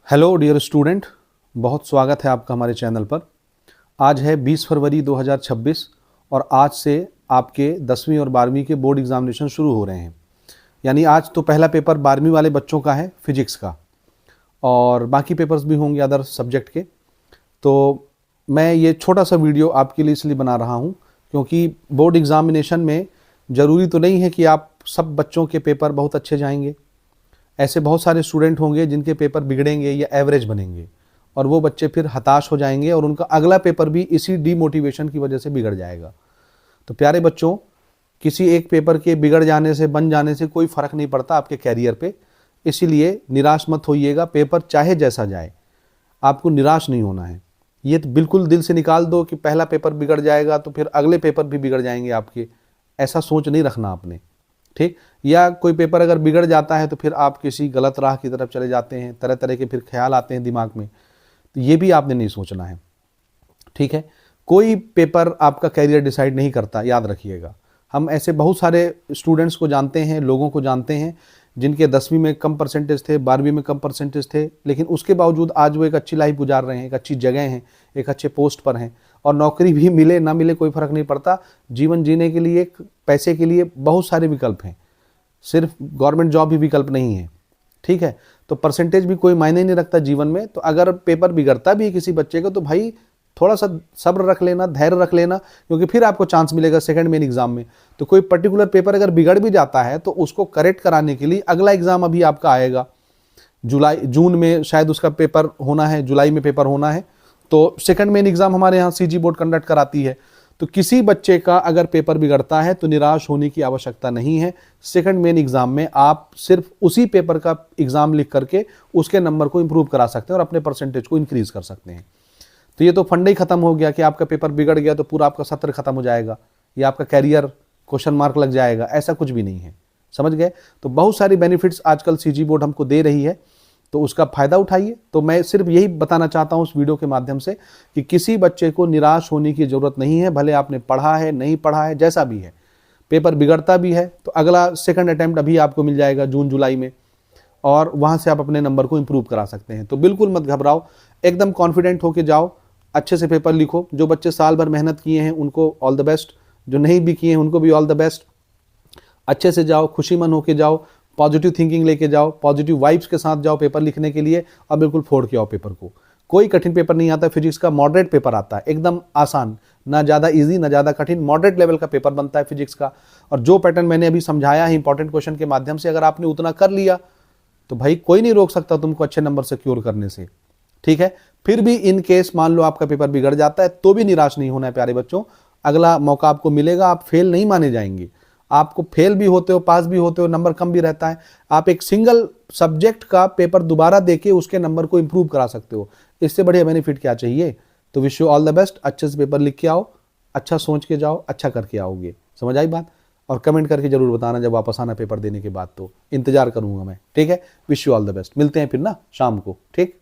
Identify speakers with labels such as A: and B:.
A: Hello dear student, बहुत स्वागत है आपका हमारे चैनल पर। आज है 20 फरवरी 2026 और आज से आपके 10वीं और 12वीं के बोर्ड एग्जामिनेशन शुरू हो रहे हैं। यानी आज तो पहला पेपर 12वीं वाले बच्चों का है फिजिक्स का, और बाकी पेपर्स भी होंगे अदर सब्जेक्ट के। तो मैं ये छोटा सा वीडियो आपके लिए इसलिए बना रहा हूँ क्योंकि बोर्ड एग्जामिनेशन में ज़रूरी तो नहीं है कि आप सब बच्चों के पेपर बहुत अच्छे जाएंगे। ऐसे बहुत सारे स्टूडेंट होंगे जिनके पेपर बिगड़ेंगे या एवरेज बनेंगे, और वो बच्चे फिर हताश हो जाएंगे और उनका अगला पेपर भी इसी डीमोटिवेशन की वजह से बिगड़ जाएगा। तो प्यारे बच्चों, किसी एक पेपर के बिगड़ जाने से, बन जाने से कोई फर्क नहीं पड़ता आपके कैरियर पे। इसीलिए निराश मत होइएगा, पेपर चाहे जैसा जाए आपको निराश नहीं होना है। ये तो बिल्कुल दिल से निकाल दो कि पहला पेपर बिगड़ जाएगा तो फिर अगले पेपर भी बिगड़ जाएंगे आपके, ऐसा सोच नहीं रखना आपने, ठीक। या कोई पेपर अगर बिगड़ जाता है तो फिर आप किसी गलत राह की तरफ चले जाते हैं, तरह तरह के फिर ख्याल आते हैं दिमाग में, तो ये भी आपने नहीं सोचना है, ठीक है। कोई पेपर आपका कैरियर डिसाइड नहीं करता, याद रखिएगा। हम ऐसे बहुत सारे स्टूडेंट्स को जानते हैं, लोगों को जानते हैं जिनके 10वीं में कम परसेंटेज थे, 12वीं में कम परसेंटेज थे, लेकिन उसके बावजूद आज वो एक अच्छी लाइफ गुजार रहे हैं, एक अच्छी जगह हैं, एक अच्छे पोस्ट पर हैं, और नौकरी भी मिले ना मिले कोई फर्क नहीं पड़ता। जीवन जीने के लिए, पैसे के लिए बहुत सारे विकल्प हैं, सिर्फ गवर्नमेंट जॉब ही विकल्प नहीं है, ठीक है। तो परसेंटेज भी कोई मायने नहीं रखता जीवन में। तो अगर पेपर बिगड़ता भी है किसी बच्चे का तो भाई थोड़ा सा सब्र रख लेना, धैर्य रख लेना, क्योंकि फिर आपको चांस मिलेगा सेकंड मेन एग्जाम में। तो कोई पर्टिकुलर पेपर अगर बिगड़ भी जाता है तो उसको करेक्ट कराने के लिए अगला एग्जाम अभी आपका आएगा जून में, शायद उसका पेपर होना है, जुलाई में पेपर होना है। तो सेकंड मेन एग्जाम हमारे यहाँ सीजी बोर्ड कंडक्ट कराती है। तो किसी बच्चे का अगर पेपर बिगड़ता है तो निराश होने की आवश्यकता नहीं है। सेकंड मेन एग्जाम में आप सिर्फ उसी पेपर का एग्जाम लिख करके उसके नंबर को इंप्रूव करा सकते हैं और अपने परसेंटेज को इंक्रीज कर सकते हैं। तो ये तो फंडा ही खत्म हो गया कि आपका पेपर बिगड़ गया तो पूरा आपका सत्र खत्म हो जाएगा या आपका कैरियर क्वेश्चन मार्क लग जाएगा, ऐसा कुछ भी नहीं है, समझ गए। तो बहुत सारी बेनिफिट्स आजकल सीजी बोर्ड हमको दे रही है, तो उसका फायदा उठाइए। तो मैं सिर्फ यही बताना चाहता हूं उस वीडियो के माध्यम से कि किसी बच्चे को निराश होने की जरूरत नहीं है। भले आपने पढ़ा है, नहीं पढ़ा है, जैसा भी है, पेपर बिगड़ता भी है तो अगला सेकंड अटेम्प्ट अभी आपको मिल जाएगा जून जुलाई में, और वहां से आप अपने नंबर को इंप्रूव करा सकते हैं। तो बिल्कुल मत घबराओ, एकदम कॉन्फिडेंट होके जाओ, अच्छे से पेपर लिखो। जो बच्चे साल भर मेहनत किए हैं उनको ऑल द बेस्ट, जो नहीं भी किए हैं उनको भी ऑल द बेस्ट। अच्छे से जाओ, खुशी मन होके जाओ, पॉजिटिव थिंकिंग लेके जाओ, पॉजिटिव वाइब्स के साथ जाओ पेपर लिखने के लिए, और बिल्कुल फोड़ के आओ पेपर को। कोई कठिन पेपर नहीं आता, फिजिक्स का मॉडरेट पेपर आता है, एकदम आसान, ना ज़्यादा इजी ना ज़्यादा कठिन, मॉडरेट लेवल का पेपर बनता है फिजिक्स का। और जो पैटर्न मैंने अभी समझाया है इंपॉर्टेंट क्वेश्चन के माध्यम से, अगर आपने उतना कर लिया तो भाई कोई नहीं रोक सकता तुमको अच्छे नंबर सिक्योर करने से, ठीक है। फिर भी इन केस मान लो आपका पेपर बिगड़ जाता है तो भी निराश नहीं होना है प्यारे बच्चों, अगला मौका आपको मिलेगा, आप फेल नहीं माने जाएंगे। आपको फेल भी होते हो, पास भी होते हो, नंबर कम भी रहता है, आप एक सिंगल सब्जेक्ट का पेपर दोबारा देके उसके नंबर को इंप्रूव करा सकते हो। इससे बढ़िया बेनिफिट क्या चाहिए। तो wish you all the best, अच्छे से पेपर लिख के आओ, अच्छा सोच के जाओ, अच्छा करके आओगे। समझ आई बात। और कमेंट करके जरूर बताना जब वापस आना पेपर देने के बाद, तो इंतजार करूंगा मैं, ठीक है। Wish you all the best, मिलते हैं फिर ना शाम को, ठीक।